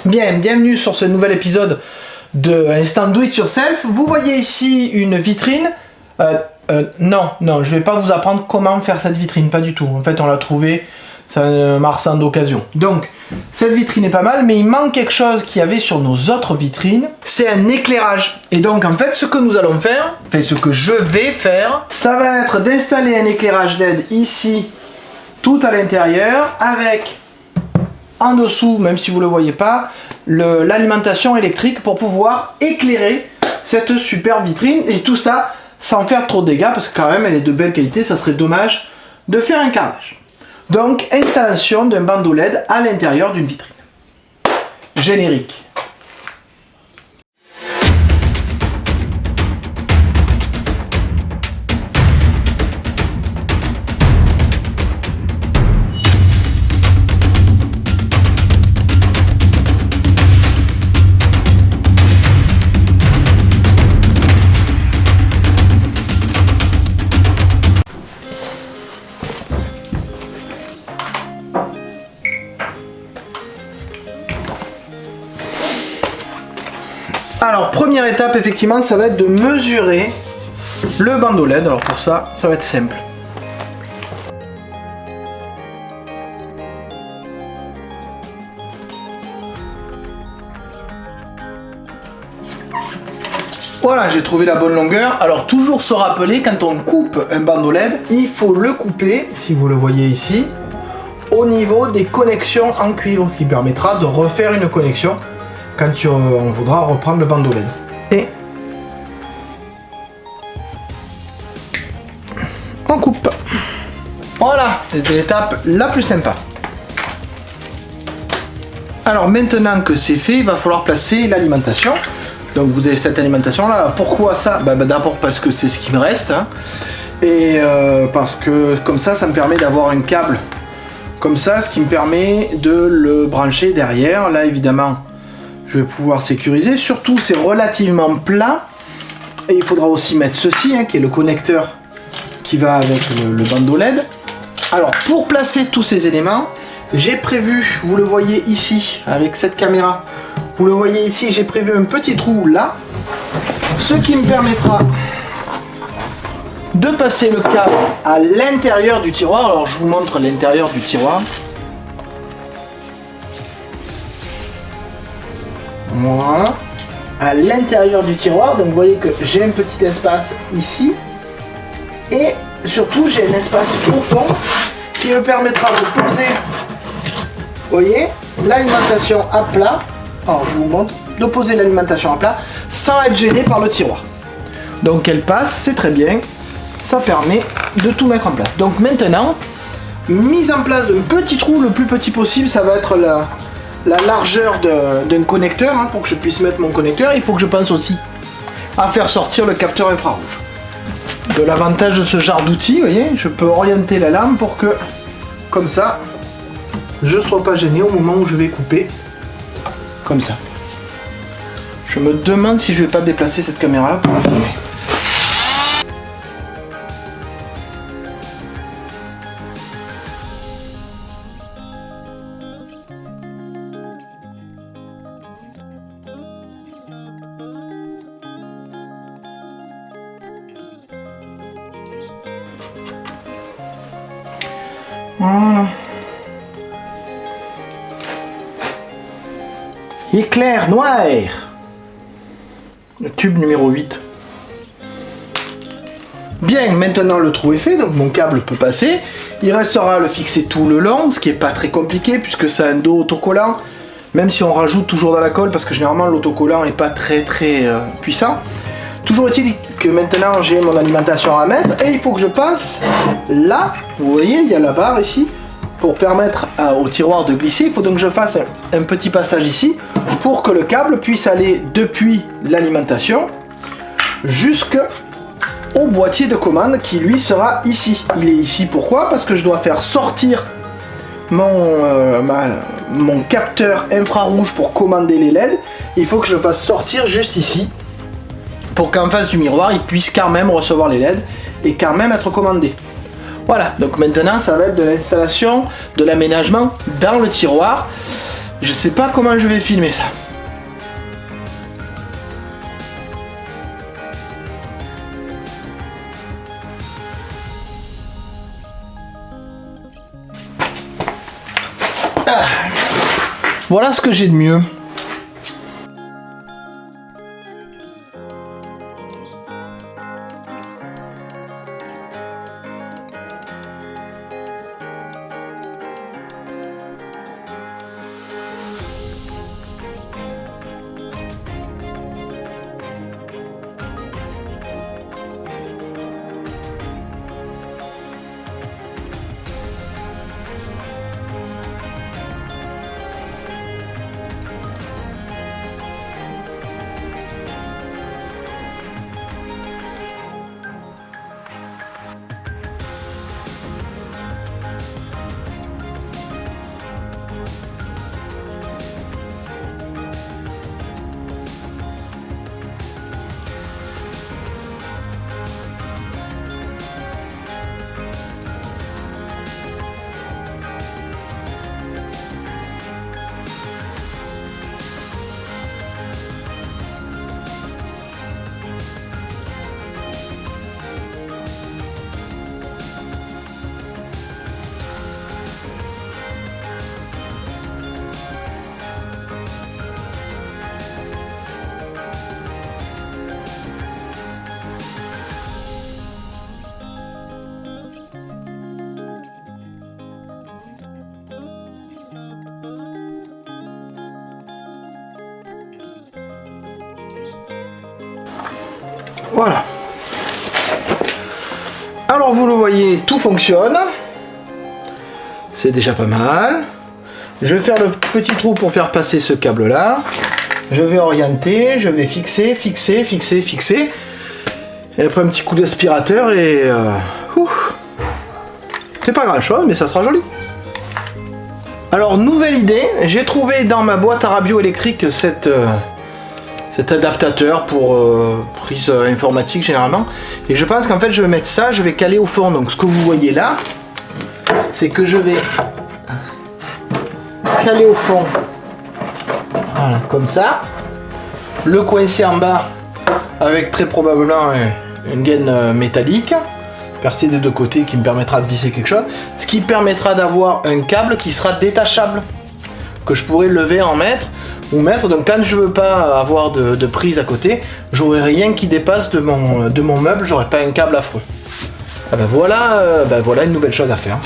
Bien, bienvenue sur ce nouvel épisode de Instant Do It Yourself. Vous voyez ici une vitrine. Non, je vais pas vous apprendre comment faire cette vitrine, pas du tout. En fait, on l'a trouvée, c'est un marchand d'occasion. Donc, cette vitrine est pas mal, mais il manque quelque chose qu'il y avait sur nos autres vitrines. C'est un éclairage. Et donc, en fait, ce que nous allons faire, ce que je vais faire, ça va être d'installer un éclairage LED ici, tout à l'intérieur, avec en dessous, même si vous le voyez pas, l'alimentation électrique pour pouvoir éclairer cette superbe vitrine, et tout ça sans faire trop de dégâts, parce que quand même elle est de belle qualité, ça serait dommage de faire un carnage. Donc installation d'un bandeau LED à l'intérieur d'une vitrine. Générique. Alors, première étape, effectivement, ça va être de mesurer le bandeau LED. Alors pour ça, ça va être simple. Voilà, j'ai trouvé la bonne longueur. Alors toujours se rappeler, quand on coupe un bandeau LED, il faut le couper, si vous le voyez ici, au niveau des connexions en cuivre, ce qui permettra de refaire une connexion quand on voudra reprendre le bandeau LED. Et on coupe. Voilà, c'était l'étape la plus sympa. Alors maintenant que c'est fait, il va falloir placer l'alimentation. Donc vous avez cette alimentation là. Pourquoi ça? D'abord parce que c'est ce qui me reste, hein. Et parce que comme ça me permet d'avoir un câble comme ça, ce qui me permet de le brancher derrière. Là évidemment je vais pouvoir sécuriser. Surtout c'est relativement plat. Et il faudra aussi mettre ceci, hein, qui est le connecteur qui va avec le bandeau LED. Alors pour placer tous ces éléments, j'ai prévu, vous le voyez ici avec cette caméra, vous le voyez ici, j'ai prévu un petit trou là, ce qui me permettra de passer le câble à l'intérieur du tiroir. Alors je vous montre l'intérieur du tiroir. Voilà, à l'intérieur du tiroir. Donc vous voyez que j'ai un petit espace ici, et surtout j'ai un espace au fond qui me permettra de poser, vous voyez, l'alimentation à plat. Alors je vous montre, de poser l'alimentation à plat sans être gêné par le tiroir. Donc elle passe, c'est très bien, ça permet de tout mettre en place. Donc maintenant, mise en place d'un petit trou le plus petit possible, ça va être la largeur d'un connecteur, hein, pour que je puisse mettre mon connecteur. Il faut que je pense aussi à faire sortir le capteur infrarouge. De l'avantage de ce genre d'outil, vous voyez, je peux orienter la lame pour que, comme ça, je ne sois pas gêné au moment où je vais couper. Comme ça. Je me demande si je vais pas déplacer cette caméra là pour la filmer. Voilà. Éclair noir. Le tube numéro 8. Bien, maintenant le trou est fait, donc mon câble peut passer. Il restera à le fixer tout le long, ce qui n'est pas très compliqué puisque c'est un dos autocollant. Même si on rajoute toujours de la colle, parce que généralement l'autocollant n'est pas très puissant. Toujours est-il que maintenant j'ai mon alimentation à mettre, et il faut que je passe là. Vous voyez, il y a la barre ici. Pour permettre au tiroir de glisser, il faut donc que je fasse un petit passage ici pour que le câble puisse aller depuis l'alimentation jusqu'au boîtier de commande qui lui sera ici. Il est ici pourquoi? Parce que je dois faire sortir mon capteur infrarouge pour commander les LED. Il faut que je fasse sortir juste ici pour qu'en face du miroir il puisse quand même recevoir les LED et quand même être commandé. Voilà, donc maintenant ça va être de l'installation, de l'aménagement dans le tiroir. Je sais pas comment je vais filmer ça. Ah. Voilà ce que j'ai de mieux. Voilà. Alors vous le voyez, tout fonctionne. C'est déjà pas mal. Je vais faire le petit trou pour faire passer ce câble là. Je vais orienter, je vais fixer, fixer, fixer, fixer. Et après un petit coup d'aspirateur et... c'est pas grand chose mais ça sera joli. Alors nouvelle idée, j'ai trouvé dans ma boîte à radio électrique cet adaptateur pour prise informatique généralement. Et je pense qu'en fait je vais mettre ça, je vais caler au fond. Donc ce que vous voyez là, c'est que je vais caler au fond. Voilà, comme ça. Le coincer en bas avec très probablement une gaine métallique percée des deux côtés qui me permettra de visser quelque chose. Ce qui permettra d'avoir un câble qui sera détachable. Que je pourrais lever en ou mettre, donc quand je veux pas avoir de prise à côté, j'aurai rien qui dépasse de mon meuble, j'aurai pas un câble affreux. Ah ben voilà une nouvelle chose à faire.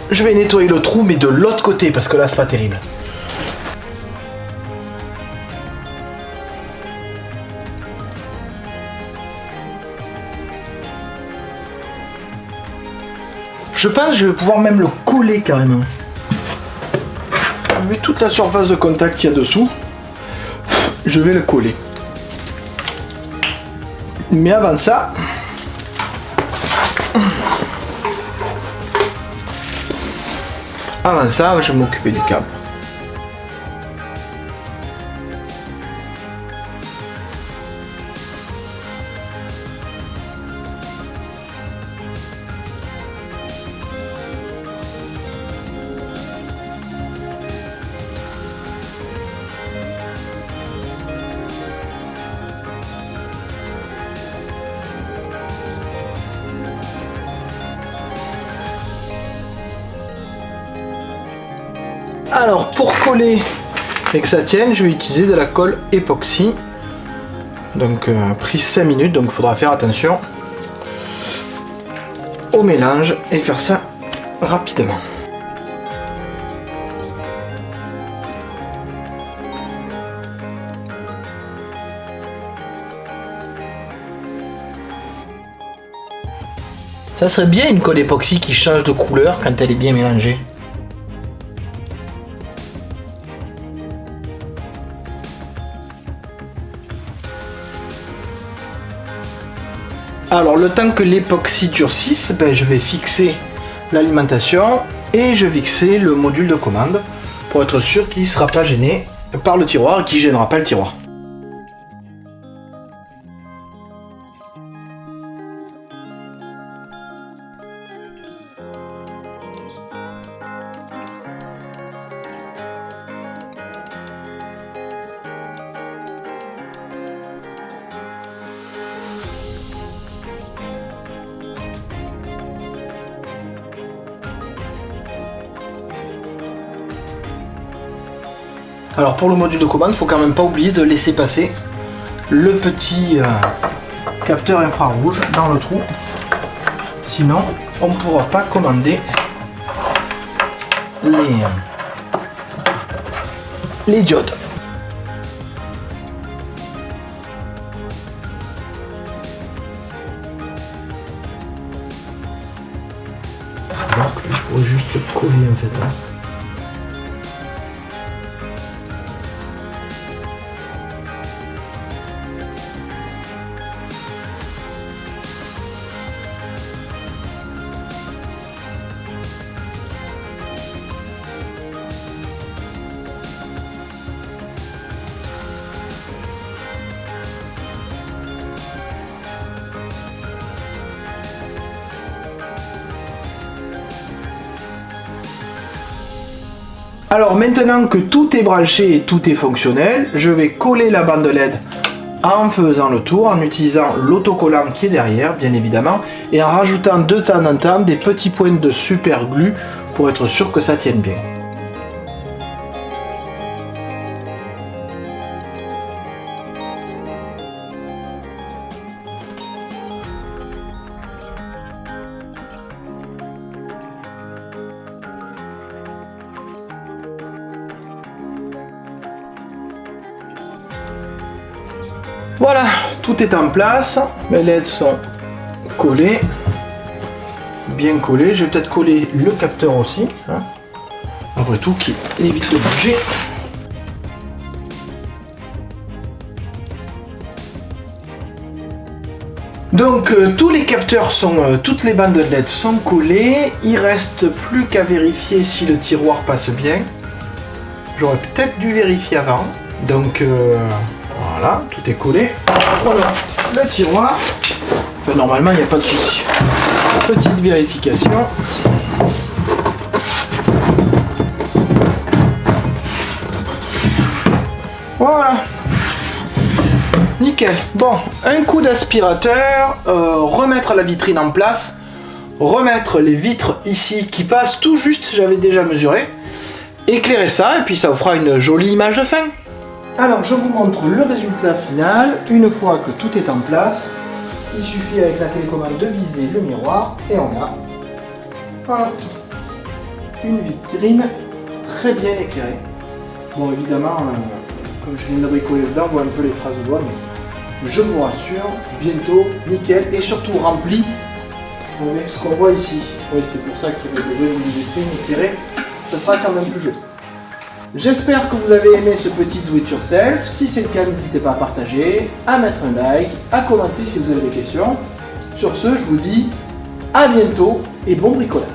Je vais nettoyer le trou, mais de l'autre côté, parce que là, c'est pas terrible. Je pense que je vais pouvoir même le coller carrément. Vu toute la surface de contact qu'il y a dessous, je vais le coller. Mais avant ça... je vais m'occuper du câble. Alors pour coller et que ça tienne, je vais utiliser de la colle époxy. Donc prise 5 minutes, donc il faudra faire attention au mélange et faire ça rapidement. Ça serait bien une colle époxy qui change de couleur quand elle est bien mélangée. Alors le temps que l'époxy durcisse, je vais fixer l'alimentation et je vais fixer le module de commande pour être sûr qu'il ne sera pas gêné par le tiroir et qu'il ne gênera pas le tiroir. Alors pour le module de commande, il faut quand même pas oublier de laisser passer le petit capteur infrarouge dans le trou. Sinon, on ne pourra pas commander les diodes. Donc je pourrais juste coller en fait. Alors maintenant que tout est branché et tout est fonctionnel, je vais coller la bande LED en faisant le tour, en utilisant l'autocollant qui est derrière bien évidemment, et en rajoutant de temps en temps des petits points de super glue pour être sûr que ça tienne bien. Voilà, tout est en place, mes LED sont collés, bien collés. Je vais peut-être coller le capteur aussi, hein. Après tout, qui évite de bouger. Donc tous les capteurs sont, toutes les bandes de LED sont collées. Il reste plus qu'à vérifier si le tiroir passe bien. J'aurais peut-être dû vérifier avant. Donc voilà, tout est collé. Voilà le tiroir. Enfin, normalement, il n'y a pas de souci. Petite vérification. Voilà. Nickel. Bon, un coup d'aspirateur, remettre la vitrine en place, remettre les vitres ici qui passent tout juste, j'avais déjà mesuré, éclairer ça et puis ça vous fera une jolie image de fin. Alors je vous montre le résultat final. Une fois que tout est en place, il suffit avec la télécommande de viser le miroir et on a une vitrine très bien éclairée. Bon évidemment, comme je viens de bricoler dedans, on voit un peu les traces de doigts, mais je vous rassure, bientôt nickel et surtout rempli avec ce qu'on voit ici. Oui, c'est pour ça qu'il y avait besoin d'une vitrine éclairée, ça sera quand même plus joli. J'espère que vous avez aimé ce petit do it yourself. Si c'est le cas, n'hésitez pas à partager, à mettre un like, à commenter si vous avez des questions. Sur ce, je vous dis à bientôt et bon bricolage.